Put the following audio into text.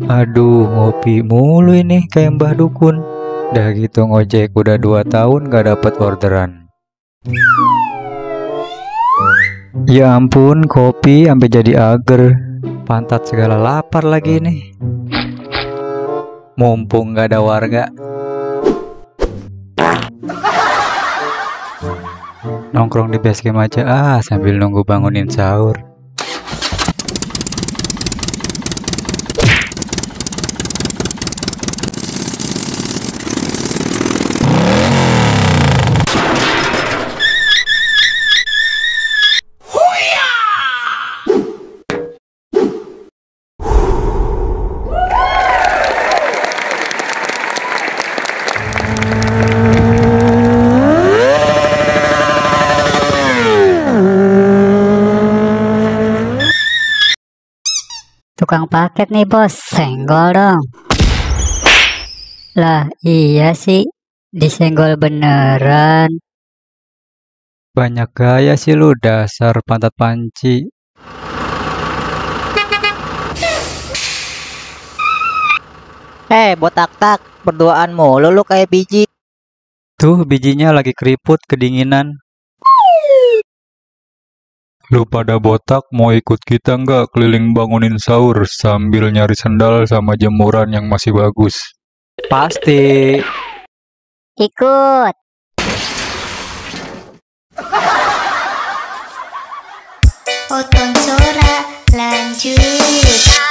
Aduh, ngopi mulu ini kayak Mbah Dukun. Dah gitu ngojek udah 2 tahun gak dapet orderan. Ya ampun, kopi sampai jadi ager. Pantat segala lapar lagi nih. Mumpung gak ada warga. Nongkrong di base camp aja sambil nunggu bangunin sahur. Tukang paket nih bos, senggol dong. Lah iya sih, disenggol beneran. Banyak gaya sih lu, dasar pantat panci. Botak tak, berduaan mulu lu kayak biji. Tuh bijinya lagi keriput kedinginan. Lu pada botak mau ikut kita nggak keliling bangunin sahur sambil nyari sendal sama jemuran yang masih bagus? Pasti. Ikut. Oton Sora lanjut.